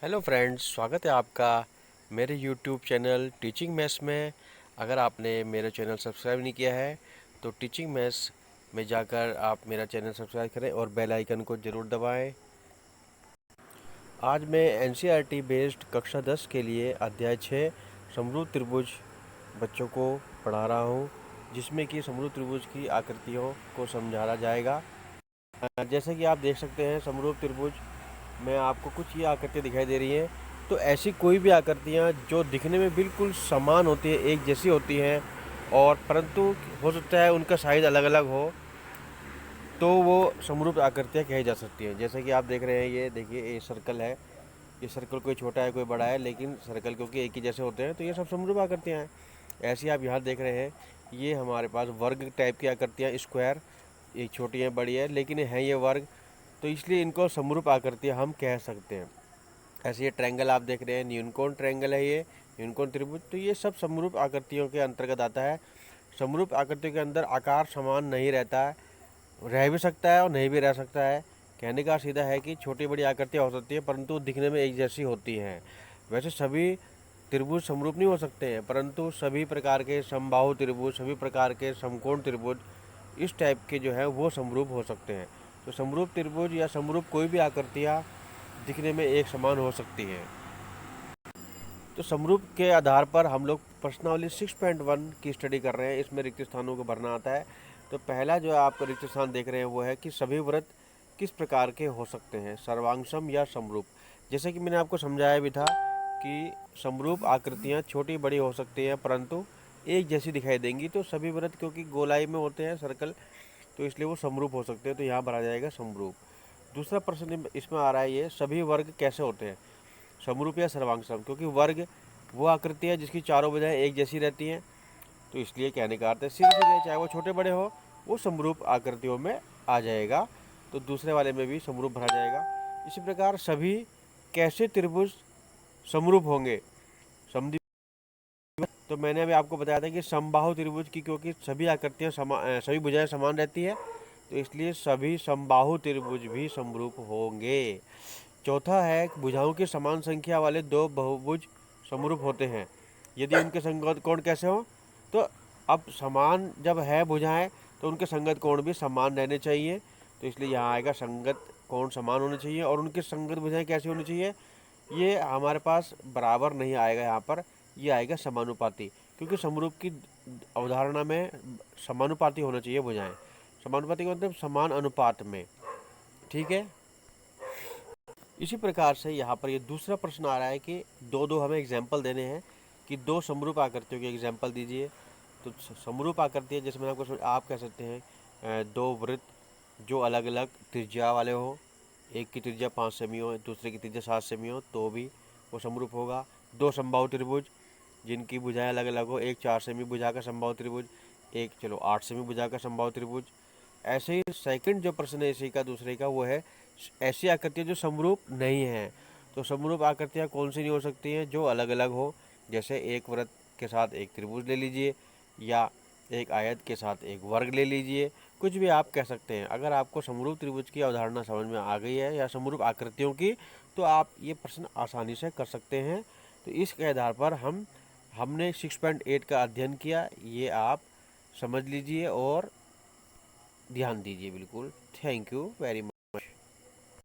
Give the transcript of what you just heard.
Hello friends, स्वागत है आपका मेरे यूट्यूब चैनल टीचिंग मैथ्स में। अगर आपने मेरा चैनल सब्सक्राइब नहीं किया है तो टीचिंग मैथ्स में जाकर आप मेरा चैनल सब्सक्राइब करें और बेल आइकन को ज़रूर दबाएं। आज मैं एनसीईआरटी बेस्ड कक्षा 10 के लिए अध्याय 6 समरूप त्रिभुज बच्चों को पढ़ा रहा हूँ, जिसमें कि समरूप त्रिभुज की आकृतियों को समझाया जाएगा। जैसे कि आप देख सकते हैं, समरूप त्रिभुज में आपको कुछ ये आकृतियाँ दिखाई दे रही हैं। तो ऐसी कोई भी आकृतियाँ जो दिखने में बिल्कुल समान होती है, एक जैसी होती हैं, और परंतु हो सकता है उनका साइज़ अलग अलग हो, तो वो समरूप आकृतियाँ कही जा सकती हैं। जैसे कि आप देख रहे हैं, ये देखिए, ये सर्कल है। ये सर्कल कोई छोटा है कोई बड़ा है, लेकिन सर्कल क्योंकि एक ही जैसे होते हैं तो ये सब समरूप आकृतियाँ हैं। ऐसी आप यहाँ देख रहे हैं, ये हमारे पास वर्ग टाइप की आकृतियाँ, स्क्वायर, ये छोटी है बड़ी है, लेकिन हैं ये वर्ग, तो इसलिए इनको समरूप आकृतियाँ हम कह सकते हैं। ऐसे ये ट्रायंगल आप देख रहे हैं, न्यूनकोण ट्रायंगल है, ये न्यूनकोण त्रिभुज, तो ये सब समरूप आकृतियों के अंतर्गत आता है। समरूप आकृतियों के अंदर आकार समान नहीं रहता है, रह भी सकता है और नहीं भी रह सकता है। कहने का सीधा है कि छोटी बड़ी आकृतियाँ हो सकती है, परंतु दिखने में एक जैसी होती हैं। वैसे सभी त्रिभुज समरूप नहीं हो सकते हैं, परंतु सभी प्रकार के समबाहु त्रिभुज, सभी प्रकार के समकोण त्रिभुज, इस टाइप के जो है वो समरूप हो सकते हैं। तो समरूप त्रिभुज या समरूप कोई भी आकृतियाँ दिखने में एक समान हो सकती हैं। तो समरूप के आधार पर हम लोग प्रश्नावली 6.1 की स्टडी कर रहे हैं। इसमें रिक्त स्थानों को भरना आता है। तो पहला जो आप रिक्त स्थान देख रहे हैं वो है कि सभी व्रत किस प्रकार के हो सकते हैं, सर्वांगसम या समरूप। जैसे कि मैंने आपको समझाया भी था कि समरूप आकृतियाँ छोटी बड़ी हो सकती हैं, परंतु एक जैसी दिखाई देंगी। तो सभी व्रत क्योंकि गोलाई में होते हैं, सर्कल, तो इसलिए वो समरूप हो सकते हैं। तो यहाँ भरा जाएगा समरूप। दूसरा प्रश्न इसमें आ रहा है, ये सभी वर्ग कैसे होते हैं, समरूप या सर्वांगसम। क्योंकि वर्ग वो आकृति है जिसकी चारों भुजाएं एक जैसी रहती हैं, तो इसलिए कहने का अर्थ है सीधे सीधे, चाहे वो छोटे बड़े हो, वो समरूप आकृतियों में आ जाएगा। तो दूसरे वाले में भी समरूप भरा जाएगा। इसी प्रकार सभी कैसे त्रिभुज समरूप होंगे, समद्वि, तो मैंने अभी आपको बताया था कि समबाहु त्रिभुज की, क्योंकि सभी आकृतियाँ सभी भुजाएं समान रहती है, तो इसलिए सभी समबाहु त्रिभुज भी समरूप होंगे। चौथा है, भुजाओं की समान संख्या वाले दो बहुभुज समरूप होते हैं यदि उनके संगत कोण कैसे हो। तो अब समान जब है भुजाएं, तो उनके संगत कोण भी समान रहने चाहिए। तो इसलिए यहाँ आएगा संगत कोण समान होने चाहिए। और उनके संगत भुजाएं कैसी होनी चाहिए, ये हमारे पास बराबर नहीं आएगा यहाँ पर, ये आएगा समानुपाती। क्योंकि समरूप की अवधारणा में समानुपाती होना चाहिए भुजाएं। समानुपाती का मतलब समान अनुपात में, ठीक है। इसी प्रकार से यहाँ पर ये दूसरा प्रश्न आ रहा है कि दो दो हमें एग्जाम्पल देने हैं कि दो समरूप आकृतियों के एग्जाम्पल दीजिए। तो समरूप आकृति है, जैसे मैंने आपको आप कह सकते हैं दो वृत्त जो अलग अलग त्रिज्या वाले हो, एक की त्रिज्या 5 सेमी हो, दूसरे की त्रिज्या 7 सेमी हो, तो भी वो समरूप होगा। दो समबाहु त्रिभुज जिनकी भुजाएं अलग अलग हो, एक 4 सेमी भुजा का समबाहु त्रिभुज, एक 8 सेमी भुजा का समबाहु त्रिभुज। ऐसे ही सेकंड जो प्रश्न है इसी का दूसरे का, वो है ऐसी आकृतियाँ जो समरूप नहीं हैं। तो समरूप आकृतियाँ कौन सी नहीं हो सकती हैं, जो अलग अलग हो। जैसे एक वृत्त के साथ एक त्रिभुज ले लीजिए, या एक आयत के साथ एक वर्ग ले लीजिए, कुछ भी आप कह सकते हैं। अगर आपको समरूप त्रिभुज की अवधारणा समझ में आ गई है या समरूप आकृतियों की, तो आप ये प्रश्न आसानी से कर सकते हैं। तो इसके आधार पर हमने 6.8 का अध्ययन किया, ये आप समझ लीजिए और ध्यान दीजिए बिल्कुल। Thank you very much.